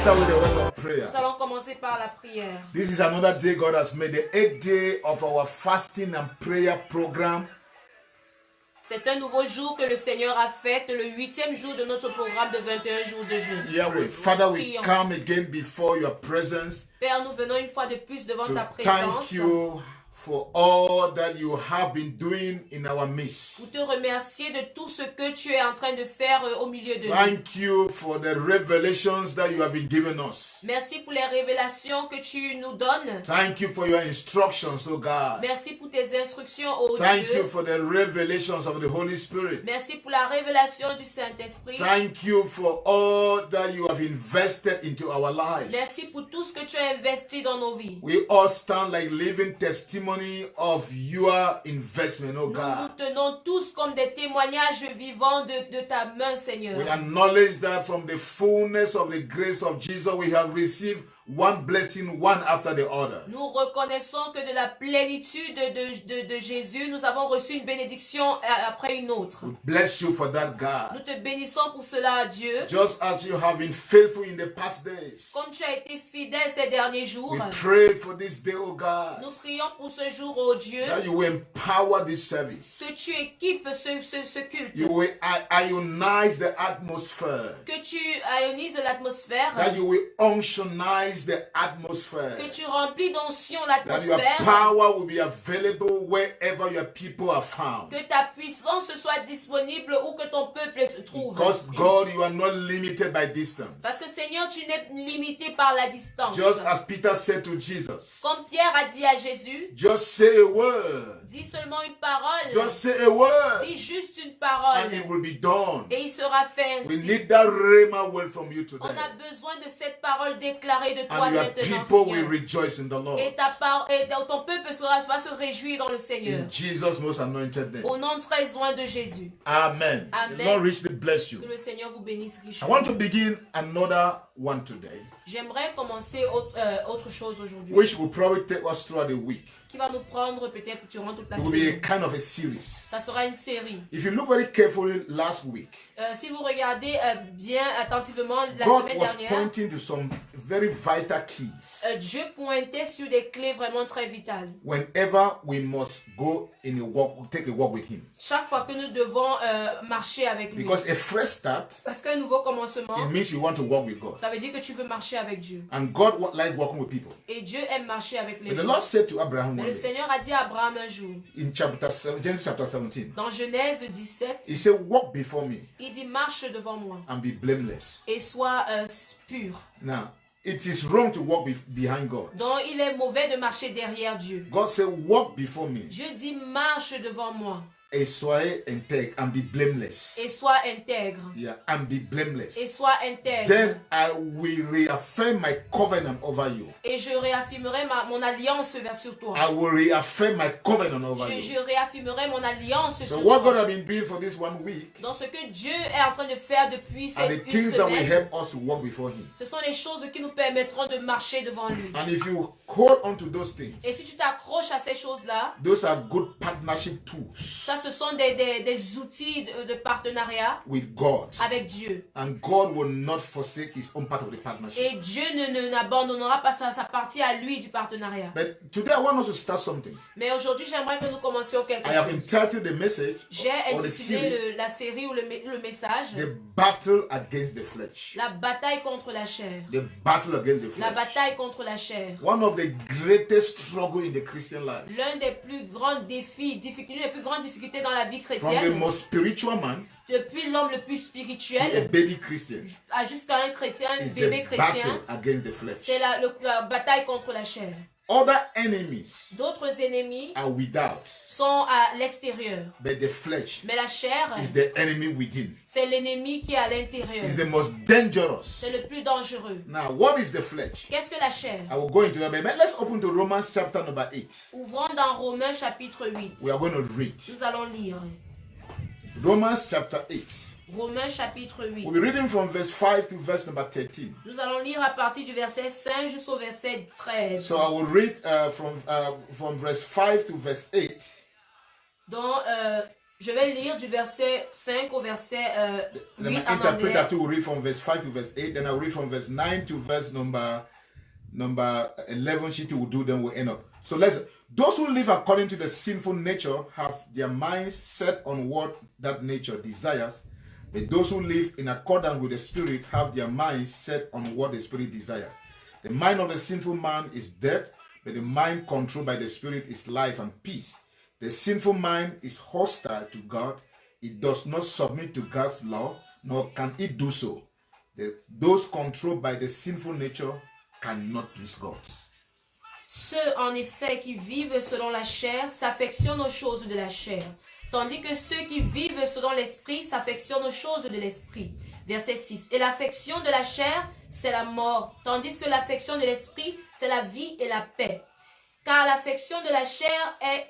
start with a word of prayer. Nous allons commencer par la prière. This is another day God has made, the 8th day of our fasting and prayer program. C'est un nouveau jour que le Seigneur a fait, le 8e jour de notre programme de 21 jours de jeûne. Yahweh, Father, we come again before your presence. Père, nous venons une fois de plus devant ta To présence. thank you for all that you have been doing in our Pour midst. te remercier de tout ce que tu es en train de faire au milieu de nous. Thank you for the revelations that you have been given us. Merci pour les révélations que tu nous donnes. Thank you for your instructions, oh God. Merci pour tes instructions, ô Thank you Dieu. for the revelations of the Holy Spirit. Merci pour la révélation du Saint-Esprit. Thank you for all that you have invested into our lives. Merci pour tout ce que tu as investi dans nos vies. We all stand like living testimony of your investment, oh Nous nous God. tenons tous comme des témoignages vivants de ta main, Seigneur. We acknowledge that from the fullness of the grace of Jesus, we have received one blessing, one after the other. Nous reconnaissons que de la plénitude de Jésus, nous avons reçu une bénédiction après une autre. We bless you for that, Nous God. te bénissons pour cela, Dieu. Just as you have been faithful in the past days, Comme tu as été fidèle ces derniers jours, we pray for this day, oh God, nous prions pour ce jour, ô Dieu, that you will empower this service. que tu équipes ce culte, You will ionize the atmosphere. que tu ionises l'atmosphère, That you will unctionize the atmosphere. que tu remplis d'onction That your l'atmosphère, power will be available wherever your people are found. que ta puissance soit disponible où que ton peuple se trouve. Because God, you are not limited by distance. Parce que Seigneur, tu n'es limité par la distance. Just as Peter said to Jesus, Comme Pierre a dit à Jésus, just say a word. dis seulement une parole, Just say a word. dis juste une And parole, it will be done. et il sera fait We ainsi. need that rhema word from you On today. a besoin de cette parole déclarée de toi And your maintenant, people will Seigneur. rejoice in the Lord. Et ton peuple va se réjouir dans le Seigneur. In Jesus' most anointed name. Au nom très loin de Jésus. Amen. Amen. The Lord richly bless you. Que le Seigneur vous bénisse I richement. want to begin another one today, J'aimerais commencer autre chose aujourd'hui, which will probably take us throughout the week. qui va nous prendre peut-être durant toute la It will be a semaine. kind of a series. Ça sera une série. If you look very carefully last week, Si vous regardez bien attentivement la God semaine was dernière, pointing to some very vital keys. Dieu pointait sur des clés vraiment très vitales. Whenever we must go in a walk, take a walk with Him. Chaque fois que nous devons marcher avec lui. Because a fresh start, Parce qu'un nouveau commencement, it means you want to walk with God. ça veut dire que tu veux marcher avec Dieu. And God likes walking with people. Et Dieu aime marcher avec les But the gens. Lord said to Abraham Mais one le day, Seigneur a dit à Abraham un jour, in Genesis chapter 17, dans Genèse 17, He said, walk before me il dit marche devant moi and be blameless. et sois pur. Now, it is wrong to walk behind God. Donc il est mauvais de marcher derrière Dieu. God said, walk before me Dieu dit marche devant moi et soyez intègre and be blameless. et sois intègre. Yeah, and be blameless. Et sois intègre. Then I will reaffirm my covenant over you. Et je réaffirmerai mon alliance sur toi. I will reaffirm my covenant over Je you. réaffirmerai mon alliance So sur what God toi. has been doing for this 1 week Donc ce que Dieu est en train de faire depuis are cette the une things that will semaine, help us to walk before Him. ce sont les choses qui nous permettront de marcher devant lui. And if you hold on to those things, Et si tu t'accroches à ces choses-là, those are good partnership tools ça ce sont des outils de partenariat with God. avec Dieu. And God will not forsake His own part of the partnership. Et Dieu n'abandonnera pas sa partie à lui du partenariat. But today I want us to start something. Mais aujourd'hui, j'aimerais que nous commencions quelque I have chose. entitled the message J'ai or the intitulé series la série ou le message The Battle Against the Flesh. La bataille contre la chair. The battle against the La flesh. bataille contre la chair. One of the greatest struggles in the Christian life. L'un des plus grands défis, les plus grandes difficultés dans la vie From the chrétienne, most spiritual man depuis l'homme le plus to a spirituel baby Christian jusqu'à un chrétien, un is bébé the battle chrétien, against the flesh. c'est la bataille contre la chair. Other enemies D'autres ennemis are without, sont à l'extérieur. but the flesh Mais la chair, is the enemy within. c'est l'ennemi qui est à l'intérieur. It's the most dangerous. C'est le plus dangereux. Now, what is the flesh? Qu'est-ce que la chair? I will go into that, but let's open to Romans chapter number 8. Ouvrons dans Romains chapitre 8. We are going to read. Nous allons lire. Romans chapter 8. Romains chapitre 8. We'll be reading from verse 5 to verse number 13. Nous allons lire à partir du verset 5 jusqu'au verset 13. So I will read from verse 5 to verse 8. Donc, Je vais lire du verset 5 au verset Then 8 my en anglais. interpreter too will read from verse 5 to verse 8. Then I'll read from verse 9 to verse number 11. She will do, then we'll end up. So those who live according to the sinful nature have their minds set on what that nature desires. But those who live in accordance with the Spirit have their minds set on what the Spirit desires. The mind of the sinful man is death, but the mind controlled by the Spirit is life and peace. The sinful mind is hostile to God. It does not submit to God's law, nor can it do so. Those controlled by the sinful nature cannot please God. Ceux, en effet, qui vivent selon la chair s'affectionnent aux choses de la chair, tandis que ceux qui vivent selon l'esprit s'affectionnent aux choses de l'esprit. Verset 6. Et l'affection de la chair, c'est la mort, tandis que l'affection de l'esprit, c'est la vie et la paix. Car l'affection de la chair est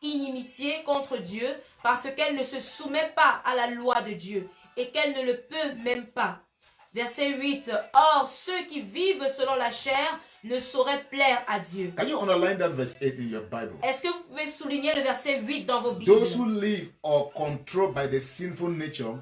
inimitié contre Dieu, parce qu'elle ne se soumet pas à la loi de Dieu, et qu'elle ne le peut même pas. Verset 8. Or, ceux qui vivent selon la chair ne sauraient plaire à Dieu. Can you underline that verse 8 in your Bible? Est-ce que vous pouvez souligner le verset 8 dans vos Bibles? Those who live or controlled by the sinful nature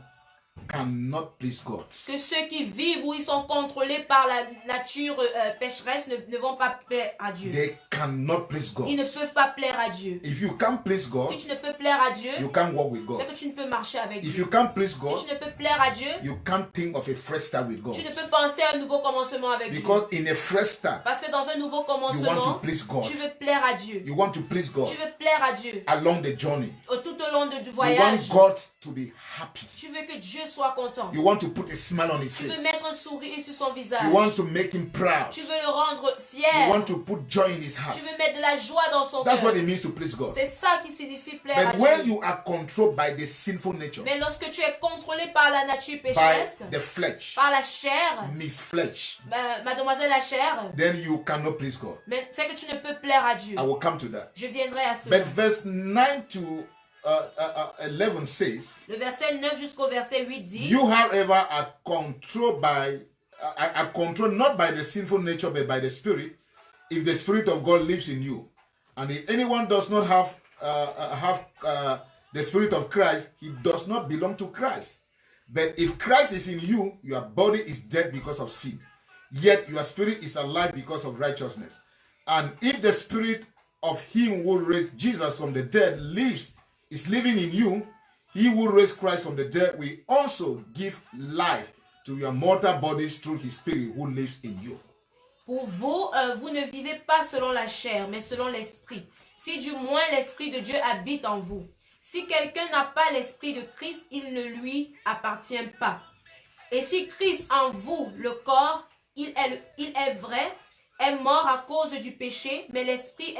cannot please God. Que ceux qui vivent ou ils sont contrôlés par la nature pécheresse ne vont pas plaire à Dieu. They cannot please God. Ils ne peuvent pas plaire à Dieu. If you can't please God, Si tu ne peux plaire à Dieu, you can't walk with c'est God. que tu ne peux marcher avec If Dieu. you can't please Si God, tu ne peux plaire à Dieu, you can't think of a fresh start with God. tu ne peux penser à un nouveau commencement avec Dieu. Because in a fresh start, Parce que dans un nouveau you want to commencement, please God. tu veux plaire à Dieu. You want to please God Tu veux plaire à Dieu. along the journey. Tout au long du You want voyage, God to be happy. tu veux que Dieu soit content. You want to put a smile on his Tu veux face. mettre un sourire sur son visage. You want to make him proud. Tu veux le rendre You fier. want to put joy in his heart. Tu veux mettre de la joie dans son That's what cœur. it means to please God. C'est ça qui signifie plaire à But when Dieu. you are controlled by the sinful nature, Mais lorsque tu es contrôlé par la nature by pécheresse, the flesh, par la chair, Miss Flesh, mademoiselle la chair, then you cannot please God. mais c'est que tu ne peux plaire à Dieu. I will come to that. Je viendrai à cela. But verse 9 to 11 says, Le verset 9 jusqu'au verset 8 dit, you, however, are controlled not by the sinful nature, but by the Spirit, if the Spirit of God lives in you. And if anyone does not have the Spirit of Christ, he does not belong to Christ. But if Christ is in you, your body is dead because of sin, yet your spirit is alive because of righteousness. And if the Spirit of him who raised Jesus from the dead is living in you, he who raised Christ from the dead will also give life to your mortal bodies through his Spirit who lives in you. pour vous, vous ne vivez pas selon la chair, mais selon l'esprit. Si du moins l'esprit de Dieu habite en vous. Si quelqu'un n'a pas l'esprit de Christ, il ne lui appartient pas. Et si Christ en vous, le corps, il est vrai, est mort à cause du péché, mais l'esprit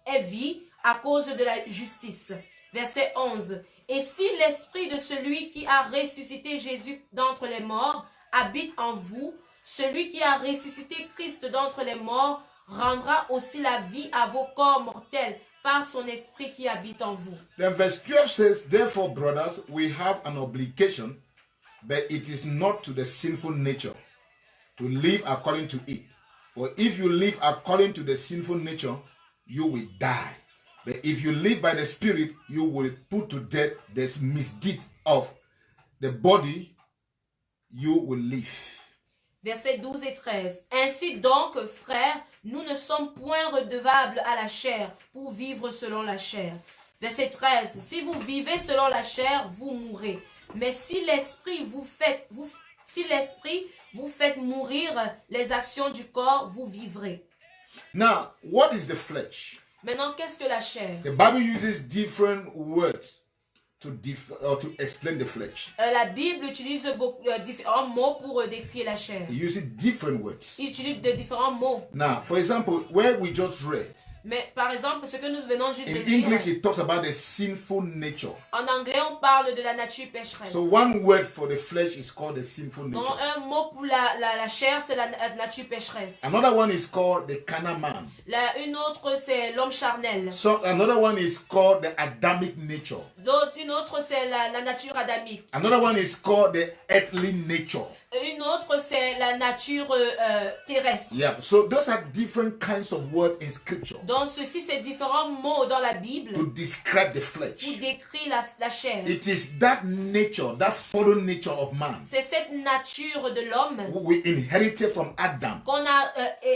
est vie à cause de la justice. Verset 11. Et si l'esprit de celui qui a ressuscité Jésus d'entre les morts habite en vous, celui qui a ressuscité Christ d'entre les morts rendra aussi la vie à vos corps mortels par son esprit qui habite en vous. Then verse 12 says, therefore, brothers, we have an obligation, but it is not to the sinful nature to live according to it. For if you live according to the sinful nature, you will die. But if you live by the Spirit, you will put to death this misdeed of the body, you will live. Versets 12 et 13. Ainsi donc, frères, nous ne sommes point redevables à la chair pour vivre selon la chair. Verset 13. Si vous vivez selon la chair, vous mourrez. Mais si l'esprit vous fait mourir les actions du corps, vous vivrez. Now, what is the flesh? Maintenant, qu'est-ce que la chair? The Bible uses different words to explain the flesh. La Bible utilise différents mots pour décrire la chair. It uses different words. Il utilise de différents mots. Now, for example, where we just read, Mais par exemple, ce que nous venons juste de in dire, English, it talks about the sinful nature. en anglais, on parle de la nature pécheresse. So one word for the flesh is called the sinful Donc, nature. un mot pour la chair, c'est la nature pécheresse. Another one is called the carnal man. Une autre, c'est l'homme charnel. So another one is called the Adamic nature. Une autre, c'est la nature adamique. Another one is called the earthly nature. Une autre, c'est la nature terrestre. Yeah, so those are different kinds of words in scripture Donc, ceci, c'est différents mots dans la Bible to describe the pour flesh. décrire la chair. It is that nature, that fallen nature of man, C'est cette nature de l'homme we inherited from Adam. qu'on a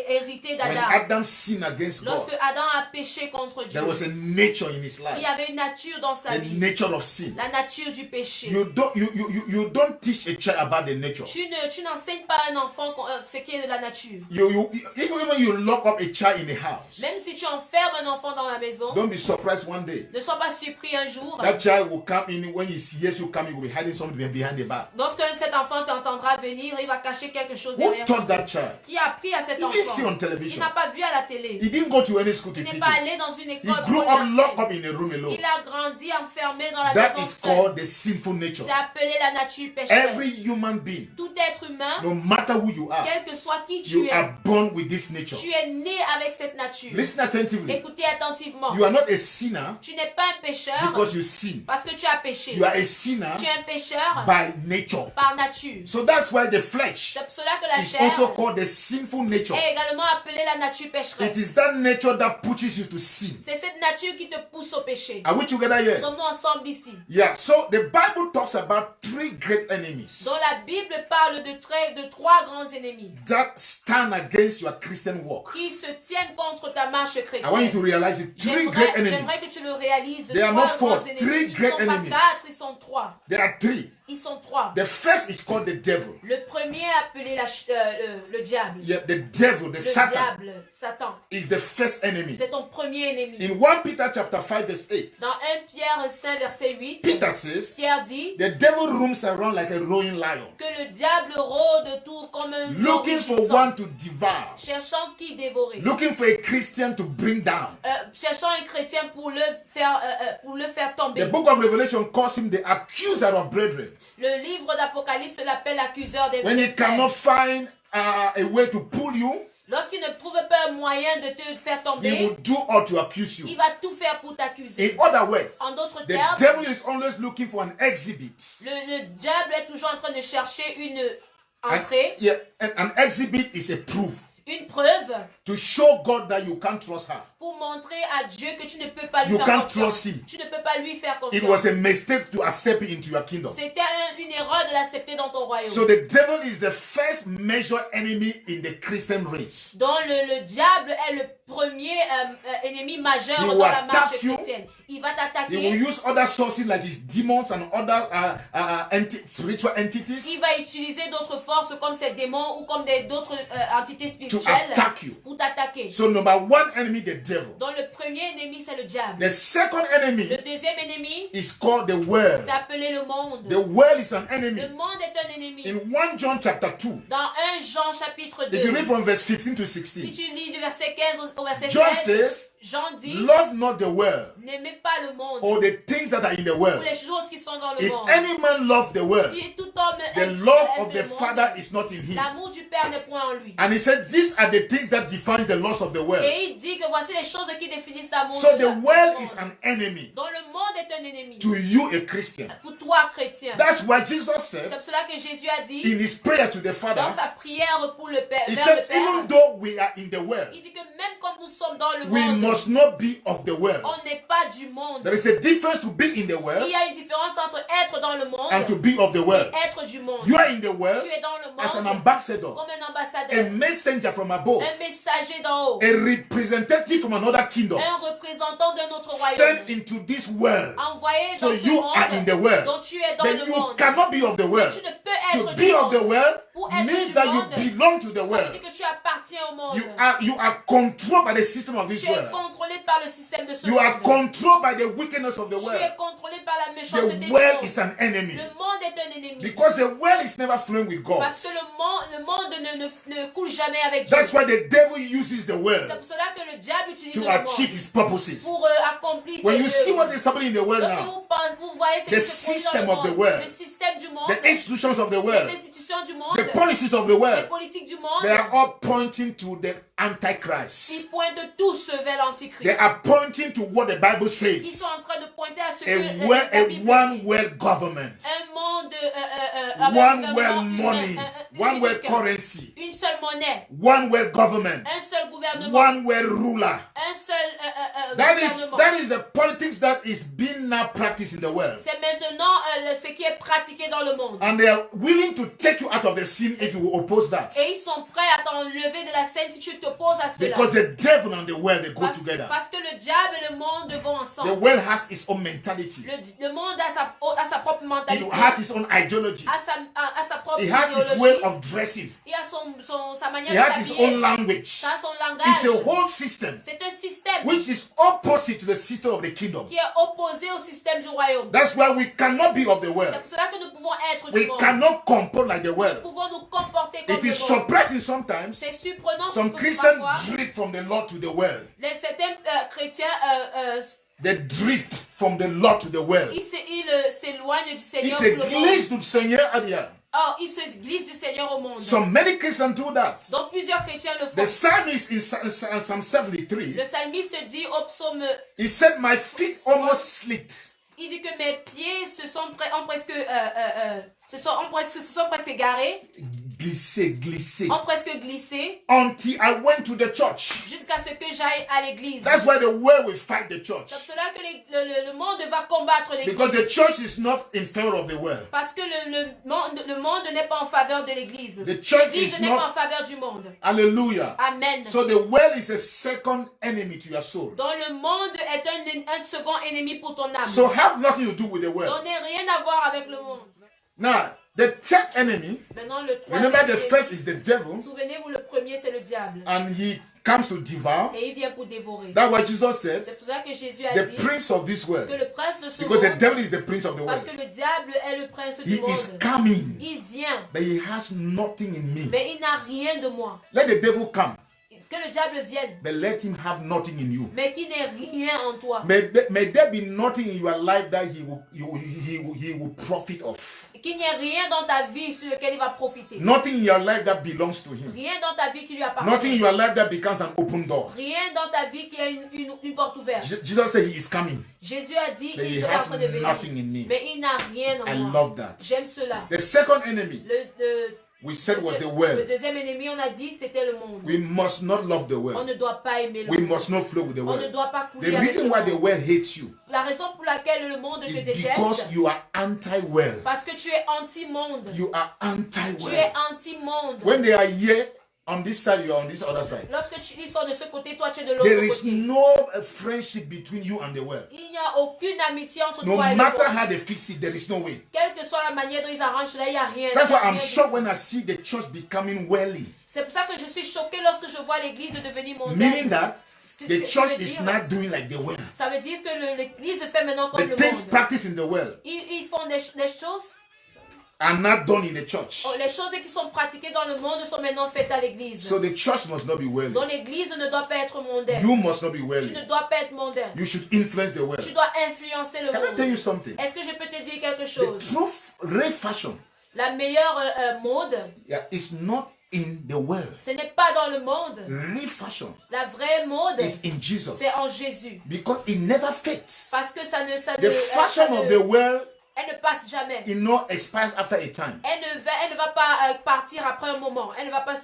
hérité When d'Adam. Adam sinned against Lorsque God, Adam a péché contre Dieu, there was a nature in his il life, y avait une nature dans sa the vie, nature of sin. la nature du péché. You don't teach a child about the nature. Tu n'enseignes pas à un enfant ce qui est de la nature. If even you lock up a child in a house, Même si tu enfermes un enfant dans la maison, don't be surprised one day. ne sois pas surpris un jour. That child will come in when he hears you coming, he will be hiding something behind the back. Lorsque cet enfant t'entendra venir, il va cacher quelque chose Who derrière taught toi. that child? Qui a appris à cet He didn't see enfant? on Il television. n'a pas vu à la télé. He didn't go to any school to Il teach n'est pas it. allé dans une He école grew pour up lui locked enseigner. up in a room alone. Il a grandi enfermé dans la That maison is seule. called the sinful nature. C'est appelé la nature pécheresse. Every human being, Tout être humain, no matter who you are, quel que soit qui tu you es, are born with this nature. tu es né avec cette nature. Listen attentively. Écoutez attentivement. You are not a sinner Tu n'es pas un pécheur because you sin. parce que tu as péché. You are a sinner Tu es un pécheur by nature. par nature. So that's why the flesh C'est pour cela que la is chair also called the sinful nature. est également appelée la nature It pécheresse. is that nature that pushes you to sin. C'est cette nature qui te pousse au péché. Are we together here? Sommes-nous ensemble ici? Yeah, so the Bible talks about three great enemies Dont la Bible parle de trois grands ennemis that stand against your Christian walk. qui se tiennent contre ta marche I want you chrétienne. to realize it. Three great J'aimerais enemies. que tu le réalises. They are Trois not four, grands ennemis. three Ils great sont pas enemies. quatre, ils sont trois. There are three. Ils sont trois. The first is called the devil. Le premier est appelé le diable. Yeah, the devil, the Le Satan, diable, Satan. is the first enemy. C'est ton premier ennemi. In 1 Peter chapter 5 verse 8, Dans 1 Pierre 5 verset 8, Peter says, Pierre dit the devil roams around like a roaring lion, que le diable rôde autour comme un lion looking for rugissant, one to devour, cherchant qui dévorer. looking for a Christian to bring down. Cherchant un chrétien pour le faire tomber. The book of Revelation calls him the accuser of brethren. Le livre d'Apocalypse l'appelle l'accuseur des When he frères. cannot find a way to pull you, Lorsqu'il ne trouve pas un moyen de te faire he tomber, will do all to accuse il you. va tout faire pour t'accuser. In other words, En d'autres the termes, devil is always looking for an exhibit. le diable est toujours en train de chercher une And, entrée, yeah, an exhibit is a proof une preuve to show God that you can't trust her. pour montrer à Dieu que tu ne peux pas lui You faire can't confiance. trust him. Tu ne peux pas lui faire It confiance. was a mistake to accept it into your kingdom. C'était une erreur de l'accepter dans ton royaume. So the devil is the first major enemy in the Christian race. Donc le diable est le premier ennemi majeur He dans will la marche attack you. chrétienne. Il va He t'attaquer. will use other sources like his demons and other spiritual Il entities va utiliser d'autres forces comme ces démons ou comme d'autres entités to spirituelles attack you. pour t'attaquer. So number one enemy, the devil. Donc le premier ennemi, c'est le diable. The second enemy Le deuxième ennemi, is called the world. c'est appelé le monde. The world is an Le enemy. monde est un ennemi. In 1 John chapter 2, Dans 1 Jean chapitre 2, if you read from verse 15 to si 16, tu lis du verset 15 au verset John 16, says, Jean dit, love not the world n'aimez pas le monde or the things that are in the ou world. les choses qui sont dans le If monde. any man love the world, Si tout homme the aime love aime of le the monde, Father is not in him. l'amour du Père n'est point en lui. And he said, these are the things that defines the loss of the world. Et il dit que voici les choses qui définissent l'amour So de the la- world du is monde. an enemy Donc le monde est un ennemi. to you, a Christian. Pour toi, chrétien. That's why Jesus C'est said pour cela que Jésus a dit, in his prayer to the dans Father, sa prière pour le Père, he vers said, le Père, even though we are in the world, il dit que même comme nous sommes dans le we monde, must not be of the world. on n'est pas du monde. There is a difference to be in the world Il y a une différence entre être dans le monde and to be of the world. et être du monde. You are in the world Tu es dans le as an monde ambassador, comme un a ambassadeur, messenger from above, un messager d'en haut, a representative from another kingdom, un représentant d'un autre royaume, sent into this world. envoyé So dans ce you are in the monde world. dont tu es dans Then le you monde. cannot be of the world. Tu ne peux To être be du of the monde. world Pour être means du that monde, you belong to the ça veut world. dire que tu appartiens au monde. You are controlled by the system of this Tu es world. contrôlé par le système de ce You are monde. controlled by the wickedness of the Tu world. es contrôlé par la méchanceté The du world monde. is an enemy Le monde est un ennemi. because the world is never flowing with God. Parce que le monde ne coule jamais avec Dieu. That's why the devil uses the C'est world pour cela que le diable utilise to le achieve monde his purposes. pour accomplir When ses you see œuvres. what is happening in the world Lorsque now, vous voyez ce the qui se produit dans system le of the monde, world, le système du monde, the institutions of the les world, institutions institutions du monde, the policies of the les world, politiques du monde, they are all pointing to the Antichrist. ils pointent tous vers They l'Antichrist. are pointing to what the Bible Ils says. sont en train de pointer à ce que A la Bible one dit. world government, Un monde avec one un world gouvernement money, unique, one world currency, une seule monnaie, one world government, un seul gouvernement, one world ruler. un seul gouvernement. That is the politics that is being now practiced in the world. C'est maintenant ce qui est pratiqué dans le monde. And they are willing to take you out of the sin if you oppose that. Et ils sont prêts à t'enlever de la scène si tu t'opposes à cela. Because the devil and the world, they go together. Parce que le diable et le monde vont The ensemble. world has its own mentality. Le monde a sa propre It mentalité. has its own ideology. A sa propre It has its way idéologie. of dressing. Il a sa manière It de has its s'habiller. own language. Ça a son It's a langage. whole system C'est un système which is opposite to the system of the kingdom. qui est opposé au système du royaume. That's why we cannot be of the C'est world. pour cela que nous pouvons être We du monde. cannot comport like the Nous world. pouvons nous comporter comme It le is monde. surprising sometimes. C'est surprenant Some que Christians parfois, drift from the Lord to the world. certains chrétiens They drift from the Lord to the world. ils s'éloignent du Ils Seigneur se pour le monde. glissent du Seigneur à Dieu. Or, ils se glissent du Seigneur au monde. So many Christians do that. Donc plusieurs chrétiens le The font. psalmist in Psalm 73, Le psalmiste dit au psaume, he said, my feet almost slipped. il dit que mes pieds se sont presque égarés, Glissé. ont presque glissé, Until I went to the church. jusqu'à ce que j'aille à l'église. That's why the world will fight the church. C'est pour cela que le monde va combattre Because l'église. the church is not in favor of the world. Parce que le monde n'est pas en faveur de l'église. The church L'église is n'est pas en not. faveur du monde. Hallelujah. Amen. So the world is a second enemy to your soul. Donc le monde est un second ennemi pour ton âme. So have nothing to do with the world. Donc n'a rien à voir avec le monde. Now, the third enemy, Maintenant le remember troisième the ennemi. first is the devil, Souvenez-vous, le premier c'est le diable. and he comes to devour. Et il vient pour dévorer. That's what Jesus said, C'est pour ça que Jésus a the dit prince of this que world. le prince de ce Because the monde, devil is the prince of the parce world. que le diable est le prince du He is monde. coming, Il vient, but he has nothing in me. mais il n'a rien de moi. Let the devil come, Que le diable vienne, but let him have nothing in you. mais qu'il n'ait rien en toi. May there be nothing in your life that he will profit of. Qu'il n'y ait rien dans ta vie sur lequel il va profiter. Nothing in your life that belongs to him. Rien dans ta vie qui lui Nothing in appartient. your life that becomes an open door. Rien dans ta vie qui a une porte ouverte. Jesus said he is coming, Jésus a dit, but he il est en has train de venir. nothing in me. Mais il n'a rien en I moi. love that. J'aime cela. The second enemy we said was the Le world. deuxième ennemi, on a dit, c'était le monde. We must not love the On world. ne doit pas aimer le We monde. must not flow with the On ne world. doit pas couler The avec reason le why the monde. world hates you La raison pour laquelle le monde te is déteste, because you are anti-world. parce que tu es anti-monde. You are Tu es anti-world. anti-monde. When they are here on this side, you are on this other side. Lorsque ils sont de ce côté, toi tu es de l'autre There is côté. no friendship between you and the world. Il n'y a aucune amitié entre No toi et le matter monde. how they fix it, there is no way. Quelle que soit la manière dont ils arrangent cela, il n'y a rien. That's Il y a why I'm rien shocked du when tout. I see the church becoming worldly. C'est pour ça que je suis choquée lorsque je vois l'église devenir mondaine. Meaning that Ce que the ça church veut is dire- not doing like the world. Ça veut dire que l'église fait maintenant comme The le things monde. practiced in the world Ils font des choses. are not done in the church. Les choses qui sont pratiquées dans le monde sont maintenant faites à l'église. So the church must not be worldly. Donc l'église ne doit pas être mondaine. You must not be Tu worldly. ne dois pas être mondaine. You should influence the Tu world. dois influencer le Can I tell you monde. something? Est-ce que je peux te dire quelque The chose? true real fashion La meilleure mode, is not in the world. ce n'est pas dans le monde. Real fashion La vraie mode, is in Jesus. c'est en Jésus. Because it never fades. Parce que ça The ne, fashion of the world, elle ne passe jamais. expires after a time. Elle ne va pas partir après un moment. Elle ne va pas.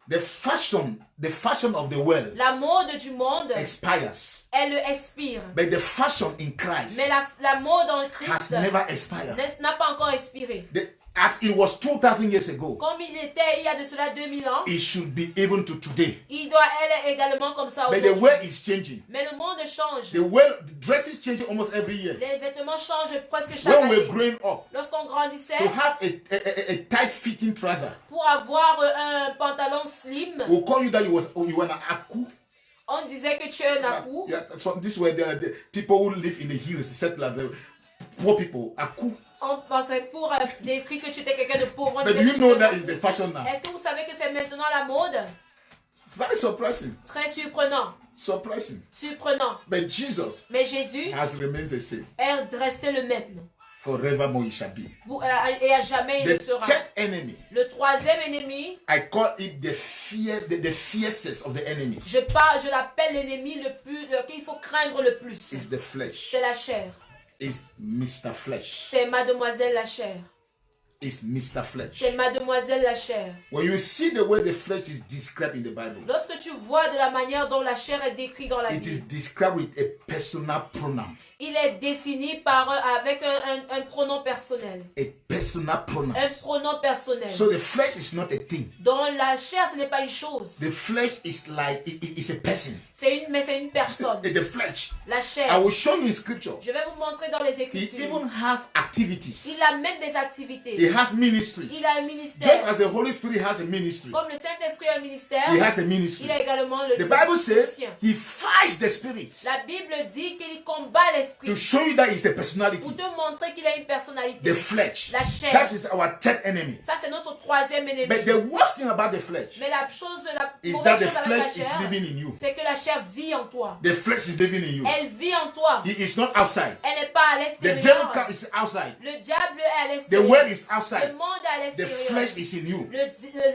The fashion of the world La mode du monde, expires. elle expire. But the fashion in Christ Mais la mode en has Christ never expired. n'a pas encore expiré. As it was 2,000 years ago, Comme il était il y a de cela 2000 ans, it should be even to today. il doit elle également comme ça But the aujourd'hui. world is changing. Mais le monde change. The dress is changing almost every year. Les vêtements changent presque chaque When we're année. growing up, Lorsqu'on grandissait, to have a tight-fitting trouser, pour avoir un pantalon slim, we'll call you that you were an aku. on disait que tu es un akou. Yeah, so this were the people who live in the hills, the settlers, the poor people, aku. On pensait pour décrire que tu étais quelqu'un de pauvre. On But disait do que you tu know es un that akou. is the fashion now? Est-ce que vous savez que c'est maintenant la mode? Very surprising. Très surprenant. Surprising. Surprenant. But Jesus Mais Jésus has remained the same. est resté le même. Forevermore it shall be. Et à jamais il le The sera. third enemy, Le troisième ennemi, I call it the fiercest of the enemies. je l'appelle l'ennemi le plus qu'il faut craindre le plus. It's the flesh. C'est la chair. It's Mr. Flesh. C'est mademoiselle la chair. It's Mr. Flesh. C'est mademoiselle la chair. When you see the way the flesh is described in the Bible, Lorsque tu vois de la manière dont la chair est décrite dans la it is Bible, described with a personal pronoun. il est défini avec un pronom personnel. A personal pronoun. Un pronom personnel. So the flesh is not a thing. Dans la chair, ce n'est pas une chose. The flesh is like it's a person. Mais c'est une personne. The flesh. La I chair. will show you in scripture. Je vais vous montrer dans les He Écritures. even has activities. Il a même des activités. He has ministries. Il a un Just ministère. as the Holy Spirit has a ministry, Comme le Saint-Esprit a un ministère, he has a ministry. il a également le The Bible says sien. he fights the spirit La Bible dit qu'il combat to l'esprit show you that he's a personality. pour te montrer qu'il a une personnalité. The flesh. La chair. That is our third enemy. Ça, c'est notre troisième ennemi. But the worst thing about the flesh Mais la chose, la is mauvaise that the chose avec la flesh is chair, living in you. c'est que la chair vit en toi. The flesh is living in you. Elle vit en toi. He is not outside. Elle n'est pas à The devil l'extérieur. is outside. Le diable est à The l'extérieur. world is Le outside. monde est à The l'extérieur. flesh is in you.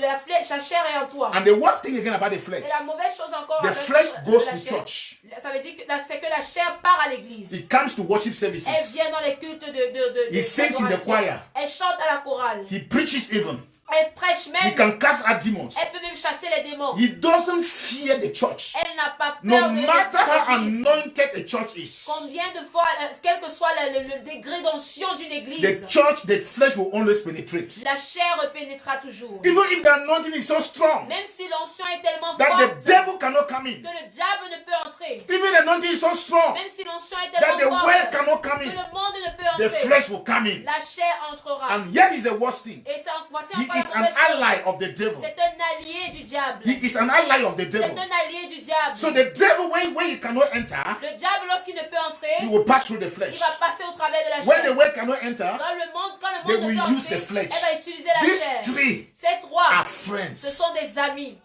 La chair est en toi. And the worst thing again about the flesh, Et la mauvaise chose encore the avec flesh la goes chair, to church. ça veut dire que c'est que la chair part à l'église. It comes to worship Elle services. vient dans les cultes de He sings in the d'adoration. choir. Elle chante à la chorale. He preaches even. Elle prêche He même. can cast out demons. Elle peut même chasser les démons. He doesn't fear the church. Elle n'a pas No peur de matter how l'église. anointed a church is, Combien de fois, quel que soit le degré d'onction d'une église, the church, the flesh will always penetrate. la chair pénétrera toujours. Even if the anointing is so strong Même si l'onction est tellement that forte the devil cannot come in. que le diable ne peut entrer. Even the anointing is so strong Même si l'onction est that the tellement world forte cannot come que in. le monde ne peut The entrer. flesh will come in. La chair entrera. And here is the worst thing. Et voici He encore is la an mauvaise chose. ally of the devil. C'est un allié du diable. He is an ally of the C'est devil. un allié du diable. So the devil, when he cannot enter, Le diable, lorsqu'il ne peut he entrer, will pass through the il flesh. va passer au travers de la When the chair. world cannot enter, Dans le monde, quand le they monde ne will peut use the entrer, flesh. elle va utiliser la These chair. three Ces trois, are ce friends. sont des amis.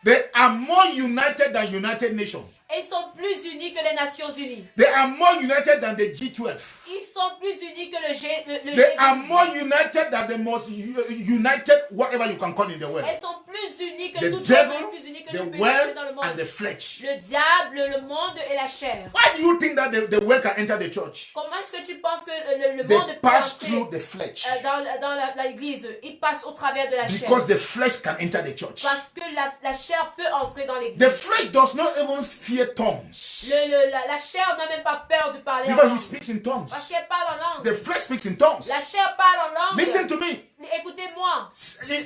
They are more united than United Nations. Et ils sont plus unis que les Nations Unies. They are more united than the G12. Ils sont plus unis que le They are G12. more united than the most united, whatever you can call in the world. Elles sont plus unies que The toutes les devil, autres, plus unies que the tu peux world, imaginer dans le and monde. the flesh. Le diable, le monde et la chair. Why do you think that the world can enter the church? Comment est-ce que tu penses que le They monde peut pass entrer through the flesh. dans l'église? Il passe au travers de la chair. Because the flesh can enter the church. Parce que la chair peut entrer dans l'église. The flesh does not even fear tongues. La chair n'a même pas peur de parler en Because he langue. speaks in tongues. Parce qu'elle parle en langue. The flesh speaks in tongues. La chair parle en langue. Listen to me. Écoutez-moi.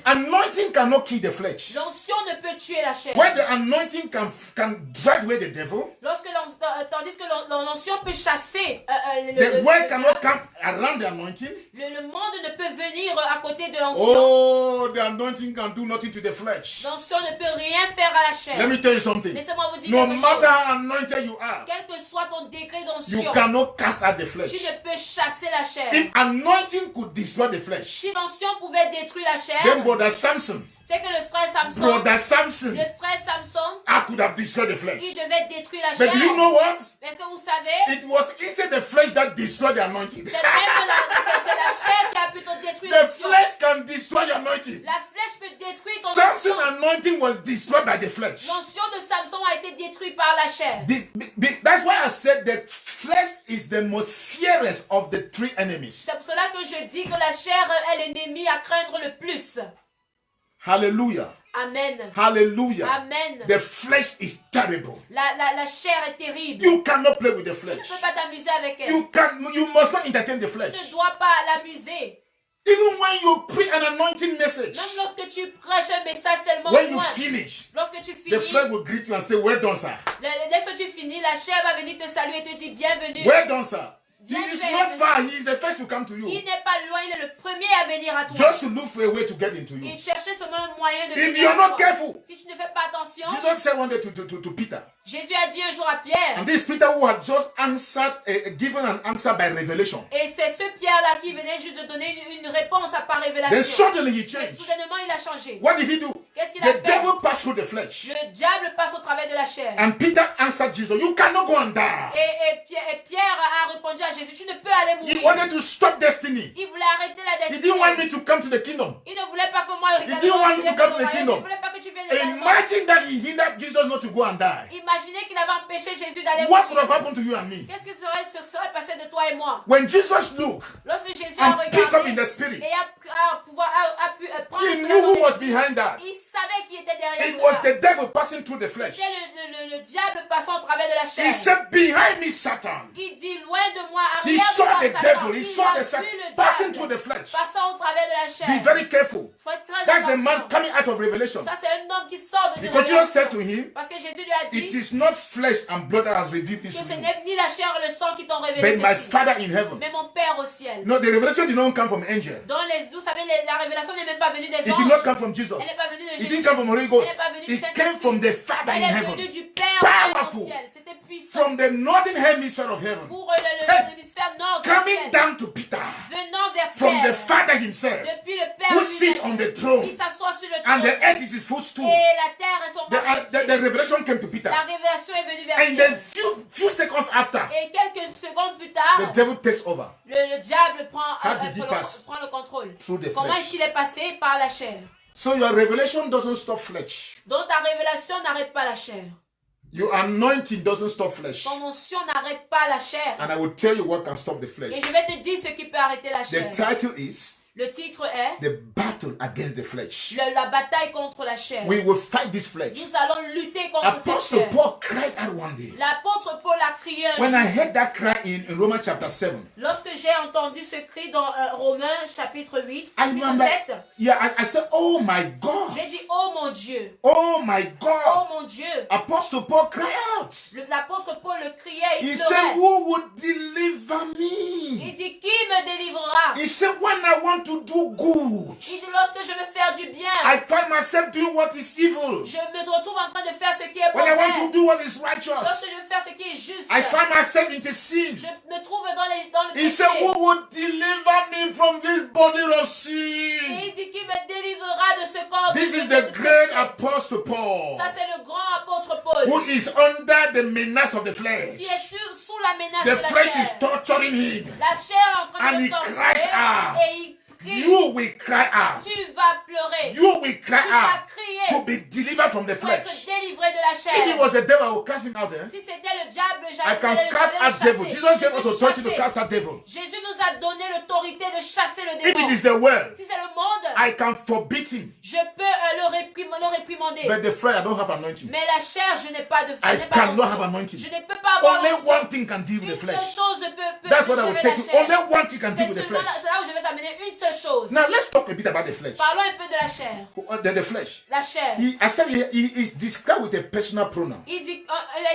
Anointing cannot kill the flesh. L'onction ne peut tuer la chair. When the anointing can drive away the devil, Tandis que l'onction peut chasser the world le cannot diable. come around the anointing. Le monde ne peut venir à côté de l'onction. Oh, the anointing can do nothing to the flesh. L'onction ne peut rien faire à la chair. Let me tell you something. Laissez-moi vous dire No quelque matter chose. how anointed you are, Quel que soit ton degré you d'onction, cannot cast out the tu flesh. ne peux chasser la chair. If anointing could destroy the flesh, Si l'onction pouvait détruire la chair, then brother Samson, c'est que le frère Samson, I could have destroyed the flesh. il devait détruire la chair. But do you know what? Est-ce que vous savez, It was instead the flesh that destroyed the anointing. c'est la chair qui a plutôt détruit The l'onction. flesh can destroy your anointing. La flèche peut détruire ton Samson's onction. anointing was destroyed by the flesh. L'onction de Samson a été détruite par la chair. That's why I said the flesh is the most fiercest of the three enemies. C'est pour cela que je dis que la chair est l'ennemi à craindre le plus. Hallelujah. Amen. Hallelujah. Amen. The flesh is terrible. La chair est terrible. You cannot play with the Tu ne flesh. peux pas t'amuser avec elle. You must not entertain the Tu flesh. ne dois pas l'amuser. Even when you preach an anointing message, Même lorsque tu prêches un message tellement when you loin, finish, lorsque tu the finis, flesh will greet you and say, well done, sir. dès que tu finis, la chair va venir te saluer et te dire bienvenue. Well done, sir. He Yes, is sir. not far. He is the first to come to you. Il n'est pas loin, il est le premier à venir à toi. Just to look for a way to get into you. Il cherchait seulement un moyen de If venir you're à not toi. careful, Si tu ne fais pas attention, Jesus said one day to Peter, Jésus a dit un jour à Pierre, and this Peter who had just answered, given an answer by revelation. et c'est ce Pierre-là qui venait juste de donner une réponse par Then révélation. suddenly he Et changed. soudainement, il a changé. What did he do? Qu'est-ce qu'il a The fait? devil passed through the flesh. Le diable passe au travers de la chair. And Peter answered Jesus, you cannot go and die. Et Pierre a répondu à Jésus, tu ne peux aller He mourir. wanted to stop destiny. Il voulait arrêter la He destinée. didn't want me to come to the kingdom. Il ne voulait pas que moi He didn't want you to come to the il kingdom. ne voulait pas que tu viennes également. Imagine that he hindered Jesus not to go and die. Imaginez qu'il avait empêché Jésus d'aller What would mourir. have happened to you and me? Qu'est-ce qui serait passé de toi et moi? When Jesus looked Lorsque Jésus a and picked up in regardé the spirit, et a pu prendre he cela knew dans who les was esprits. behind that. Il savait qui était derrière It was cela. the devil passing through the flesh. C'était le diable passant au travers de la chair. He said, behind me, Satan. Il dit, loin de moi, He arrière de saw moi, the Satan. devil. He Il saw a the vu Satan le passing through diable the flesh. passant au travers de la chair. Be very careful. Faut être très That's a attention. man coming out of Revelation. Ça, c'est un homme qui sort de Because Jesus said to révélation. him, Parce que Jésus lui a dit it is not flesh and blood that has revealed this que to ce you, n'est ni la chair et le sang qui t'ont révélé but my ceci, Father in heaven. mais mon Père au ciel. No, the revelation did not come from angel. Vous savez, la révélation n'est même pas venue des It did anges. not come from Jesus. Elle n'est pas venue de It Jésus. didn't come from Holy Ghost. Elle n'est pas venue du It Saint-Esprit. came from the Father in Elle est venue heaven. du Père Powerful. au ciel. C'était puissant. From the northern hemisphere of heaven. Pour Hey. l'hémisphère nord du Coming ciel. down to Peter. Venant vers From the Pierre. Father himself. Depuis le Père Who sits on lui-même. the throne. Il s'assoit sur le And the trône. earth is his footstool. Et la terre est son marchepied. The revelation came to Peter. La révélation est venue vers And then Pierre. few seconds after, Et quelques secondes plus tard, the devil takes over le diable How did he pass? prend le contrôle. through the Comment flesh. est-ce qu'il est passé? Par la chair. So your revelation doesn't stop flesh. Donc ta révélation n'arrête pas la chair. Your anointing doesn't stop flesh. Ton onction n'arrête pas la chair. And I will tell you what can stop the flesh. Et je vais te dire ce qui peut arrêter la The chair. title is Le titre est The Battle Against the Flesh. la bataille contre la chair. We will fight this flesh. Nous allons lutter contre cette Apostle chair. Paul cried out one day. L'apôtre Paul a crié un When jour. I heard that cry in Romans chapter 7, Lorsque j'ai entendu ce cri dans Romains chapitre 8, I chapitre remember, 7, I said, oh my God. j'ai dit, oh mon Dieu, Oh my oh God. mon Dieu. Apostle Paul cried out. L'apôtre Paul le criait, il He pleurait. said, who would deliver Il me? dit, qui me délivrera? He said, when I want to do good, Il dit, lorsque je veux faire du bien, I find myself doing what is evil. je me retrouve en train de faire ce qui est When I want mauvais. to do what is Lorsque righteous, je veux faire ce qui est juste, I find myself into sin. je me trouve dans le He péché. said, who would deliver me from this body of Et sin? il dit, qui me délivrera de ce corps This de is the péché? great Apostle Paul, Ça, c'est le grand apôtre Paul who is under the menace of the qui flesh. est sous la menace The de la flesh is chair. torturing him. La chair est en train And de he le torturer cries out. et il crie. You will cry out. Tu vas pleurer. You will cry Tu vas out crier to be delivered from the pour être flesh. délivré de la If it chair. was the devil, I would cast him out. Si c'était le diable, I j'allais can le cast out devil. chasser. Jesus Je gave peux us authority to chasser. cast out devil. Jésus nous a donné l'autorité de chasser le If it démon. is the world, Si c'est le monde, I can forbid him. je peux le réprimander. But the flesh, I don't have anointing. Mais la chair, je n'ai pas de I je n'ai pas cannot have d'onction. anointing. Je ne peux pas avoir Only l'onction. one thing can deal with Une the seule flesh. chose peut That's what I will gérer take la you. chair. Only one thing can deal C'est with the là flesh. où je vais t'amener une seule chose. Now let's talk a bit about the flesh. Parlons un peu de la chair. The flesh. La chair. I said he is described with a personal pronoun. Il dit,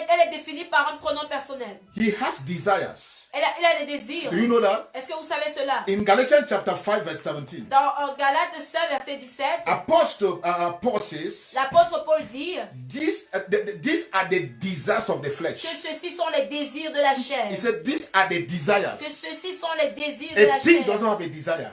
elle est définie par un pronom personnel. He has desires. Elle a des désirs. Do you know that? Est-ce que vous savez cela? In Galatians chapter 5 verse 17, Dans Galates 5, verset 17, Apostle Paul says, l'apôtre Paul dit these are the desires of the que flesh. ceci sont les désirs de la chair. He said these are the desires. Que ceci sont les désirs de A la thing chair. doesn't have a desire.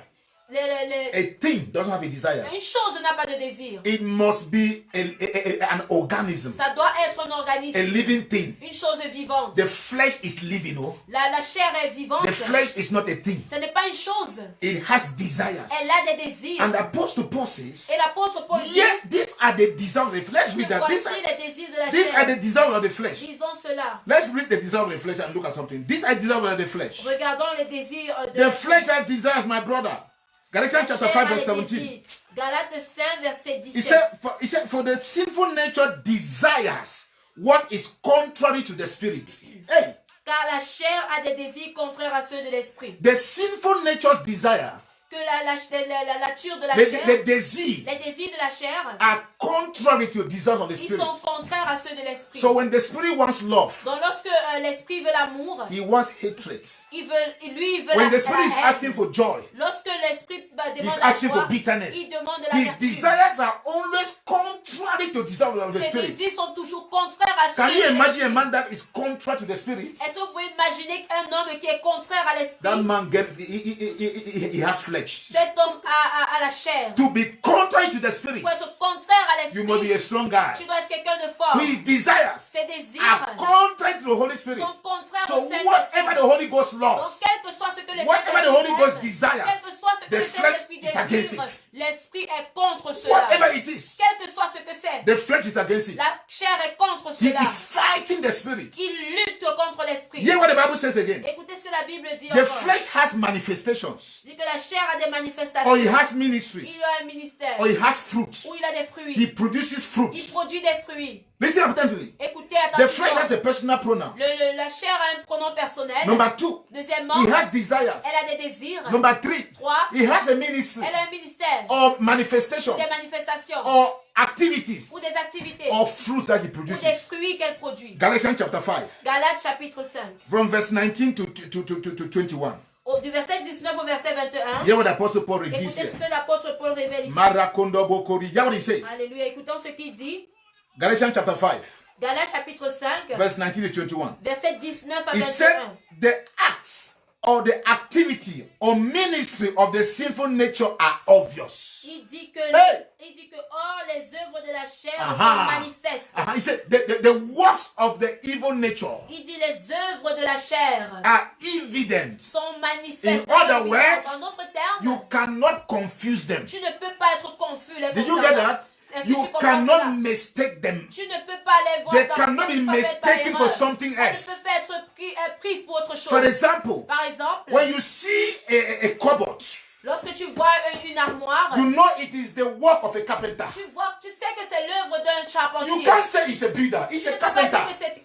A thing doesn't have a desire. Une chose n'a pas de désir. It must be an organism, Ça doit être un a organisme. living thing. Une chose vivante. The flesh is living, oh. La chair est vivante. The flesh is not a thing. Ce n'est pas une chose. It has desires. Elle a des désirs. And Apostle Paul says, Et l'apôtre Paul dit, yeah, these are the desires of the flesh. Let's read that. voici les désirs de la These are the chair. desires of the flesh. Disons cela. Let's read the desires of the flesh and look at something. These are desires of the flesh. Regardons les désirs de The la flesh chair. has desires, my brother. Galatians chapter La chair 5 a verse les 17. désirs. Galates 5, verset He 17. said, for the sinful nature desires what is contrary to the spirit. Hey, Car la chair a des désirs contraires à ceux de l'esprit. the sinful nature's desire, Que la nature de la the chair, desire, les désirs de la chair, are contrary to the desires of the ils spirit. sont contraires à ceux de l'esprit. So when the spirit wants love, Donc lorsque l'esprit veut l'amour, he wants hatred. il veut When the la spirit is haine. asking for joy, Lorsque l'esprit demande he's la asking for joie, bitterness. il demande la His vertu. desires are always contrary to the desire of the Ses spirit. désirs sont toujours contraires à Can ceux you de imagine a l'esprit. man that is contrary to the spirit? Est-ce que vous pouvez imaginer qu'un homme qui est contraire à That l'esprit, man he has flesh. cet homme a la chair. To be contrary to the spirit, Pour être contraire à you must be l'esprit, a strong guy. tu dois être quelqu'un de fort. His desires Ses désirs are contrary to the Holy Spirit. sont contraires So au whatever Saint-Esprit. the Holy Ghost Donc, loves, quel que soit ce que le whatever the Holy Ghost Saint-Esprit desires, quel que soit ce que the le flesh Saint-Esprit is against désire, it. l'esprit est contre cela. Whatever it is, Quel que soit ce que c'est, the flesh is against it. la chair est contre He cela. is fighting the spirit. Il lutte contre l'esprit. Hear what the Bible says again. Écoutez ce que la Bible dit The encore. flesh has manifestations, Il dit que la chair a des manifestations. or he has ministries, Il a un ministère. or he has fruits. Où il a des He fruits. produces Il fruits. produit des fruits. Listen attentively. Écoutez The flesh has attentivement. a personal pronoun. La chair a un pronom personnel. Number 2, Deuxièmement, he has desires. elle a des désirs. Number 3, 3, he has a ministry, elle a un ministère. or manifestations, Des manifestations. or activities, Ou des activités. or fruits that he Ou des produces. fruits qu'elle produit. Galatians chapter 5, Galates chapitre 5. from verse 19 to 21. Du verset 19 au verset 21. Hear what the Apostle Paul reveals Écoutez here. ce que l'apôtre Paul révèle ici. Marakondo bokori. Hear what he says. Alléluia. Écoutons ce qu'il dit. Galatians chapter 5, Galates chapitre 5. verse 19 to 21. Verset 19 à He 21. said the acts or the activity or ministry of the sinful nature are obvious. Il dit que, Hey! or les œuvres de la chair Aha. sont manifestes. He said the works of the evil nature Il dit les œuvres de la chair are evident. sont manifestes. In other words, En d'autres termes, You cannot confuse them. tu ne peux pas être confus les Did you get concernant. that? Est-ce que You tu comprends cannot cela? mistake them. Tu ne peux pas les voir. They par- cannot be par- par mistaken erreur. for something Elles else. ne peuvent pas être prises pour autre chose. For example, Par exemple, when you see a cupboard, lorsque tu vois une armoire, you know it is the work of a carpenter. tu sais que c'est l'œuvre d'un charpentier. You can't say it's a builder, it's Tu a ne peux pas dire carpenter. que c'est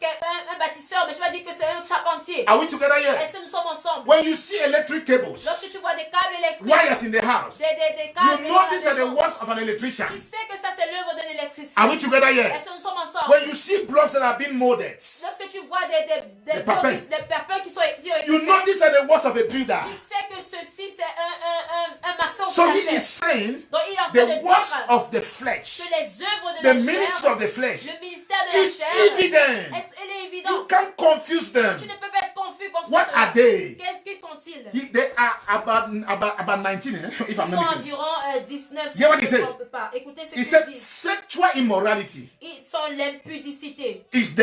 un bâtisseur, mais tu vas dire que c'est un charpentier. Are we together here? Est-ce que nous sommes ensemble? When you see electric cables, Lorsque tu vois des câbles électriques, wires in the house, des câbles you know dans la these are the maison, works of an electrician. tu sais que ça c'est l'œuvre d'un électricien. Are we together here? Est-ce que nous sommes ensemble? When you see blocks that have been molded, Lorsque tu vois des parpaings. parpaings qui sont you know these are the works of a builder. tu sais que ceci c'est un maçon So qui he l'a is fait. saying Donc il est en train de the works dire of the flesh, que les œuvres de the la ministry chair, of the flesh, le ministère de la is chair, evident. elle est You évidente. can't confuse them. Tu ne peux pas être confus contre What cela. are they? Qui sont-ils? They are about 19, if Ils I'm sont not mistaken. environ 19, si Hear what je he ne me says. trompe pas. Écoutez ce He qu'il said dit. sexual immorality Ils sont l'impudicité. is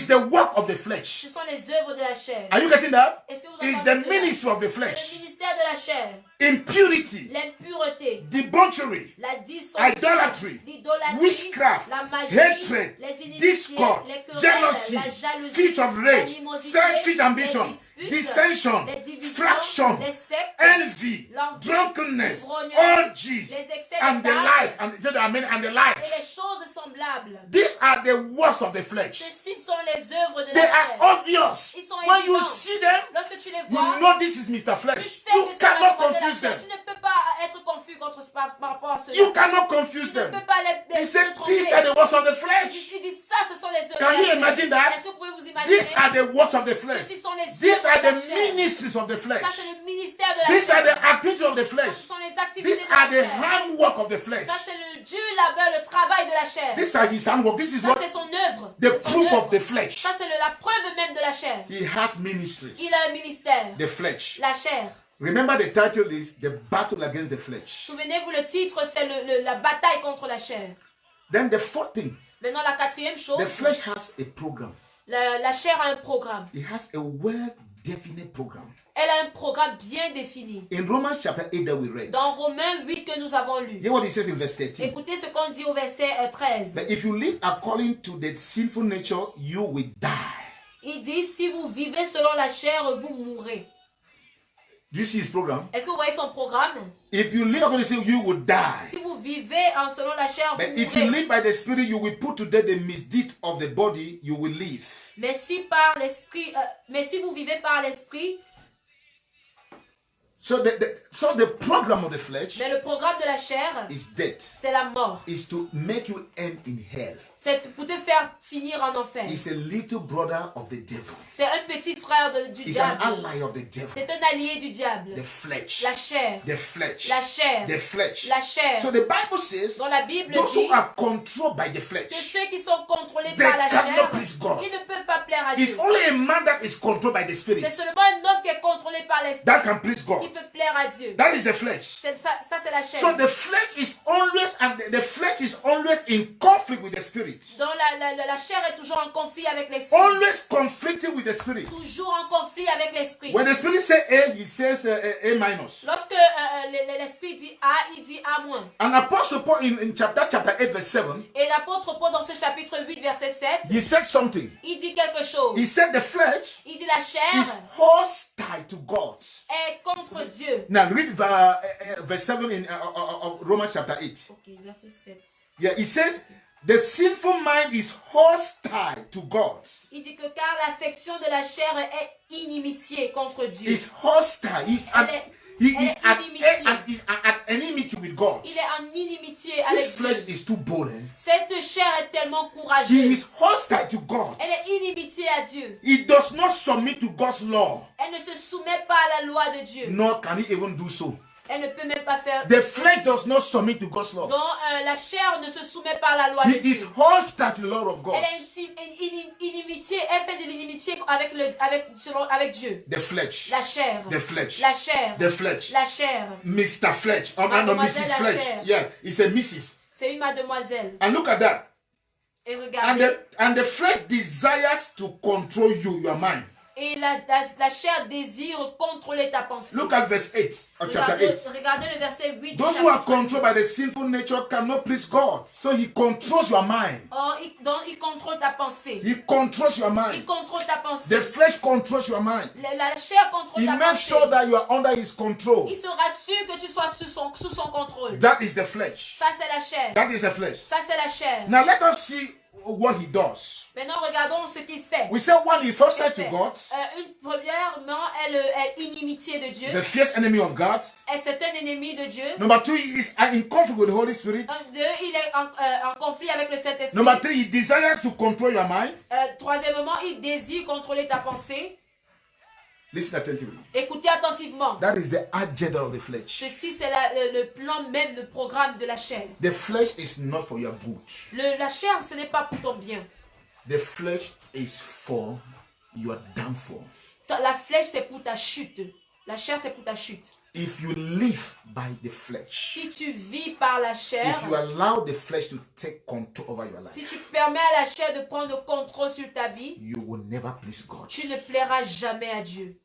the work of the flesh. Ce sont les œuvres de la chair. Are you getting that? Est-ce que vous Is entendez the cela? ministry of the Le flesh. ministère de la chair, Impurity, l'impureté, debauchery, la dissolution, idolatry, l'idolâtrie, witchcraft, la magie, hatred, les inimitiés, discord, les querelles, jealousy, la jalousie, fit of rage, l'animosité, selfish ambition, les disputes, dissension, les divisions, fraction, les sectes, envy, l'envie, drunkenness, l'ivrognerie, orgies, les excès and de the table, like, and the like. et les choses semblables. These are the works of the flesh. Ceci sont les œuvres de They la are chair. obvious. Ils sont When you évidents. see them, Lorsque tu les you vois, know this is Mr. tu Flesh. sais You que c'est cannot l'œuvre de la confuse chair. them. Tu ne peux pas être confus par rapport à cela. You cannot confuse Tu ne them. peux pas les He said, tromper. these are the works of the flesh. Il dit ça, ce sont les œuvres Can de you la chair. imagine that? Est-ce que vous pouvez vous imaginer? These are the works of the flesh. Ceci sont les These œuvres are de la the chair. ministries of the Ça, flesh. c'est le ministère de la These are chair. the activities of the Ce flesh. sont les activités These de la are the chair. handwork of the flesh. Ça, c'est le dur labeur, le travail de la chair. These are his handwork. This is Ça, what c'est son œuvre. the C'est son proof œuvre. of the flesh. Ça, c'est la preuve même de la chair. He has ministry. Il a un ministère. The flesh. La chair. Remember the title is The Battle Against the Flesh. Souvenez-vous, le titre, c'est la bataille contre la chair. Then the fourth thing, Maintenant, la quatrième chose, the flesh has a program. la chair a un programme. It has a well-defined program. Elle a un programme bien défini. In Romans chapter 8 that we read, Dans Romains 8 que nous avons lu. hear what it says in verse 13. Écoutez ce qu'on dit au verset 13. But if you live according to the sinful nature, you will die. Il dit, si vous vivez selon la chair, vous mourrez. Do you see his program? Est-ce que vous voyez son programme? If you live according to the sinful, you will die. Si vous vivez selon la chair, vous But if you mourrez. live by the Spirit, you will put to death the misdeed of the body, you will live. Mais si vous vivez par l'esprit, So the program of the flesh mais le programme de la chair, is death. c'est la mort. Is to make you end in hell. C'est pour te faire finir en enfer. He's a little brother of the devil. C'est un petit frère du He's an diable. ally of the devil. C'est un allié du diable. The flesh. La chair. The flesh. La chair. The flesh. La chair. So the Bible says, Dans la Bible those dit who are controlled by the que flesh, ceux qui sont contrôlés they par la cannot chair, please God. ils ne peuvent pas plaire à It's Dieu. only a man that is controlled by the Spirit C'est seulement un homme qui est contrôlé par l'esprit that can please God. qui peut plaire à Dieu. That is the flesh. Ça c'est la chair. So the flesh is always, and the flesh is always in conflict with the Spirit. Donc la chair est toujours en conflit avec l'esprit. Always conflicting with the Spirit. Toujours en conflit avec l'esprit. When the Spirit says A, he says A minus. Lorsque l'esprit dit A, il dit A moins. And Apostle Paul in chapter 8 verse 7, Et l'apôtre Paul dans ce chapitre 8 verset 7, he said something. il dit quelque chose. He said the flesh Il dit la is chair hostile to God. est contre Dieu. Now read verse 7 in Romans chapter 8. Ok, verset 7. Yeah, he says the sinful mind is hostile to God. Il dit que car l'affection de la chair est inimitié contre Dieu. Is hostile. He's at, he is at enmity with God. Il est en inimitié avec This flesh Dieu. is too bold. Cette chair est tellement He courageuse. is hostile to God. Elle est inimitié à Dieu. He does not submit to God's law, Elle ne se soumet pas à la loi de Dieu. nor can he even do so. Elle ne peut même pas faire. The flesh does not submit to God's law. Donc la chair ne se soumet pas à la loi de He is Dieu. hostile to the law of God. Elle est inimitié. Elle fait de l'inimitié avec Dieu. The flesh. La chair. The flesh. La chair. The flesh. La chair. Mr. Flesh. No, Mademoiselle Mrs. la Flesh. chair. Yeah, it's a Mrs. C'est une mademoiselle. And look at that. Et And regardez. the flesh desires to control you, your mind. Et la chair désire contrôler ta pensée. Look at verse 8 of chapter 8. Regardez le verset 8. Those who are controlled by the sinful nature cannot please God. So he controls your mind. Donc il contrôle ta pensée. He controls your Il mind. contrôle ta pensée. The flesh controls your mind. La chair contrôle He ta makes pensée. sure that you are under his control. Il se rassure que tu sois sous son contrôle. That is the flesh. Ça c'est la chair. That is the flesh. Ça c'est la chair. Now let us see what he does. Maintenant regardons ce qu'il fait. We say one is hostile to God. Premièrement, elle est inimitié de Dieu. He's a fierce enemy of God. Et c'est un ennemi de Dieu. Number 2, he is in conflict with the Holy Spirit. Il est en conflit avec le Saint-Esprit. Number 3, he desires to control your mind. Troisièmement, il désire contrôler ta pensée. Listen attentively. Écoutez attentivement. That is the agenda of the flesh. Ceci, c'est le plan même, le programme de la chair. The flesh is not for your good. La chair, ce n'est pas pour ton bien. The flesh is for your downfall. La flèche, c'est pour ta chute. La chair, c'est pour ta chute. If you live by the flesh, Si tu vis par la chair, if you allow the flesh to take control over your si life, tu permets à la chair de prendre le contrôle sur ta vie, you will never please God. tu ne plairas jamais à Dieu.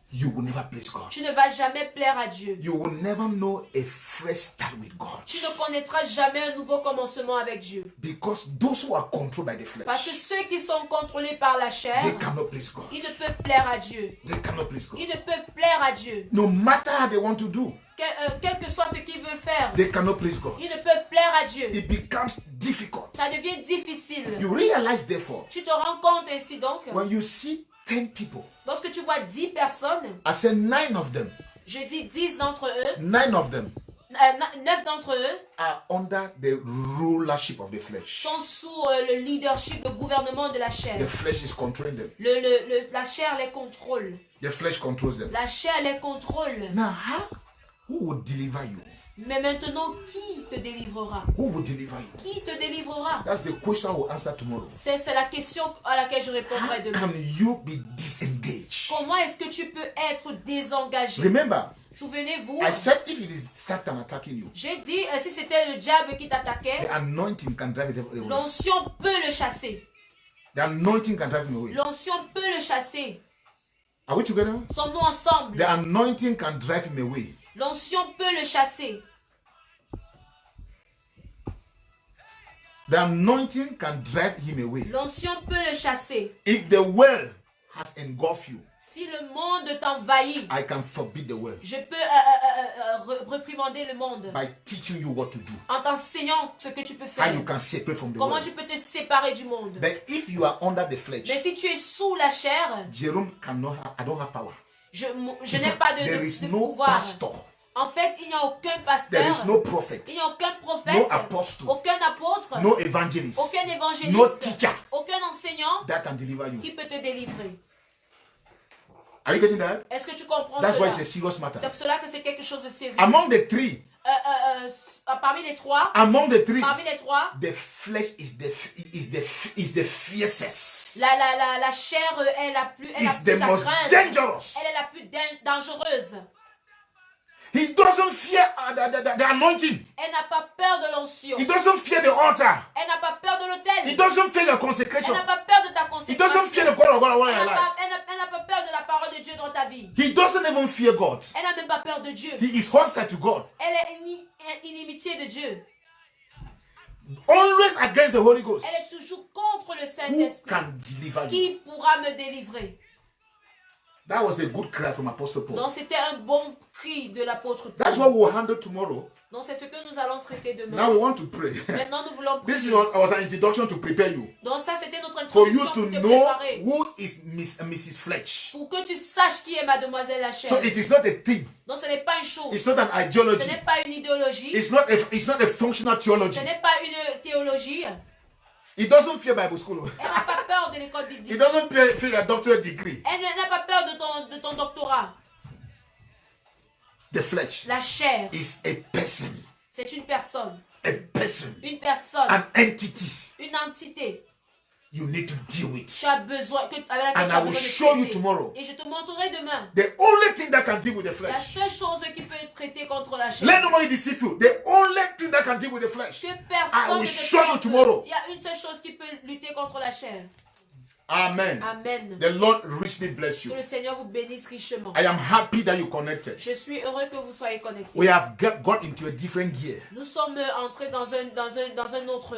You will never please God. Tu ne vas jamais plaire à Dieu. You will never know a fresh start with God. Tu ne connaîtras jamais un nouveau commencement avec Dieu. Because those who are controlled by the Parce que flesh, ceux qui sont contrôlés par la chair, they cannot please God. ils ne peuvent plaire à Dieu. They cannot please God. Ils ne peuvent plaire à Dieu. No matter how they want to do, Quel que soit ce qu'ils veulent faire, they cannot please God. ils ne peuvent plaire à Dieu. It becomes difficult. Ça devient difficile. You realize, therefore, Tu te rends compte ainsi donc, when you see 10 people, lorsque tu vois 10 personnes, I say 9 of them, je dis 10 d'entre eux, 9 of them 9 d'entre eux are under the rulership of the flesh. sont sous le leadership, le gouvernement de la chair. The flesh is controlling them. La chair les contrôle. The flesh controls them. La chair les contrôle. Now, who will deliver you? Mais maintenant, qui te délivrera? Who will deliver you? Qui te délivrera? That's the question I will answer tomorrow. C'est la question à laquelle je répondrai How demain. can you be disengaged? Comment est-ce que tu peux être désengagé? Remember, Souvenez-vous, I said if it is Satan attacking you, j'ai dit si c'était le diable qui t'attaquait, the anointing can drive it away. l'onction peut le chasser. The anointing can drive him away. L'onction peut le chasser. Are we together? Sommes-nous ensemble? The anointing can drive him away. L'onction peut le chasser. The anointing can drive him away. L'onction peut le chasser. If the well has engulfed you, Si le monde t'envahit, I can forbid the well je peux réprimander le monde by teaching you what to do. en t'enseignant ce que tu peux How faire. you can separate from the Comment world. tu peux te séparer du monde. But if you are under the flesh, Mais si tu es sous la chair, Jerome cannot have, I don't have power. je n'ai pas There is de no pouvoir. pastor En fait, il n'y a aucun There pasteur, is no prophet, il n'y a aucun prophète, no apostle, aucun apôtre, no evangelist, aucun no évangéliste, teacher aucun enseignant that can deliver you. qui peut te délivrer. Are you getting that? Est-ce que tu comprends That's why cela? it's a serious matter. C'est pour cela que c'est quelque chose de sérieux. Among the three, Parmi les trois, the flesh is the fiercest. la chair est la plus, Is the most dangerous. Elle est la plus dangereuse. He doesn't fear the anointing. Elle n'a pas peur de l'onction. He doesn't fear the altar. Elle n'a pas peur de l'autel. He doesn't fear your Elle consecration. n'a pas peur de ta He doesn't consécration. fear the call of God over Elle your n'a life. pas, elle n'a pas peur de la parole de Dieu dans ta vie. He doesn't even fear God. Elle n'a même pas peur de Dieu. He is hostile to God. Elle est inimitié de Dieu. Always against the Holy Ghost. Elle est toujours contre le Who Saint-Esprit. can deliver you? Qui pourra me délivrer? That was a good cry from Apostle Paul. Donc c'était un bon cri de l'apôtre That's Paul. what we'll handle tomorrow. Donc c'est ce que nous allons traiter Now demain. we want to pray. Maintenant nous voulons This prier. was an introduction to prepare you. Donc ça c'était notre For you introduction to pour te know préparer. who is Mrs. Fletch. Pour que tu saches qui est Mademoiselle la chair. So it is not a thing. Donc ce n'est pas une chose. It's not an Ce ideology. n'est pas une idéologie. It's not a functional theology. Ce n'est pas une théologie. It doesn't fear Bible school. Elle n'a pas peur de l'école It biblique. doesn't fear a doctorate degree. Elle n'a pas peur de ton doctorat. The flesh La chair, is a person. c'est une personne. A person. Une personne. An entity Une entité. you need to deal with. Tu as besoin, avec laquelle And tu I as will besoin de show you traiter. tomorrow. Et je te montrerai demain. The only thing that can deal with the La flesh. seule chose qui peut traiter contre la chair. Let nobody deceive you. The only thing that can deal with the flesh. Que I personne will ne show you te tomorrow. Il y a une seule chose qui peut lutter contre la chair. Amen. Amen. The Lord richly bless Que you. le Seigneur vous bénisse richement. I am happy that you connected. Je suis heureux que vous soyez connectés. We have got into a different gear. Nous sommes entrés dans une autre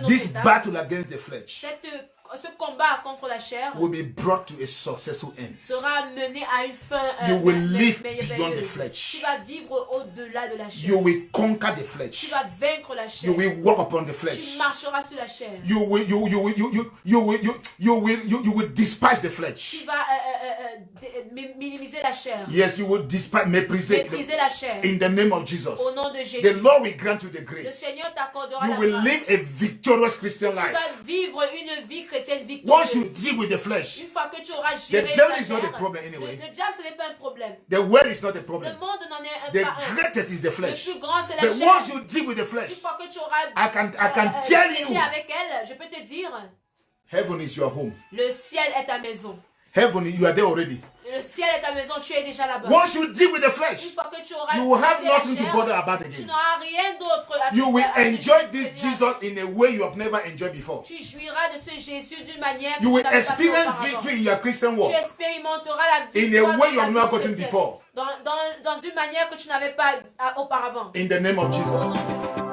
This étape. battle against the flesh Ce combat contre la chair will be brought to a successful end. sera mené à une fin You will live merveilleuse. beyond the flesh. Tu vas vivre au-delà de la chair. You will conquer the Tu flesh. vas vaincre la chair. You will walk upon the Tu flesh. marcheras sur la chair. You will despise the Tu flesh. vas minimiser la chair. Yes, you will despise, mépriser Mépriser la chair. in the name of Jesus. Au nom de The Jésus. Lord will grant you the Le grace. Seigneur t'accordera You la will grâce. live a victorious Christian Tu vas life. vivre une vie chrétienne Once you victorieuse. deal with the flesh, Une fois que tu auras the géré devil ta is not a chair, problem anyway. le diable ce n'est pas un problème. The world is not a Le problem. monde n'en est The pas un. greatest is the Le flesh. plus grand c'est la But chair. once you deal with the Une flesh, fois que tu auras I can tell traité you, avec elle, je peux te dire, heaven is your home. le ciel est ta maison. Heaven, you are there already. Le ciel est ta maison, tu es déjà là-bas. Once you deal with the Une flesh, fois que tu auras you will have traité la nothing to chair, bother about tu again. n'auras rien d'autre à You will à- à- enjoy this Jesus in a way you have never enjoyed before. Tu jouiras de ce Jésus d'une manière que You tu will n'avais pas fait experience auparavant. victory in your Christian walk Tu expérimenteras la in a victoire way de you ta have vie never gotten chrétienne. before. Dans une manière que tu n'avais pas auparavant. In the name of Au Jesus. nom de Jésus.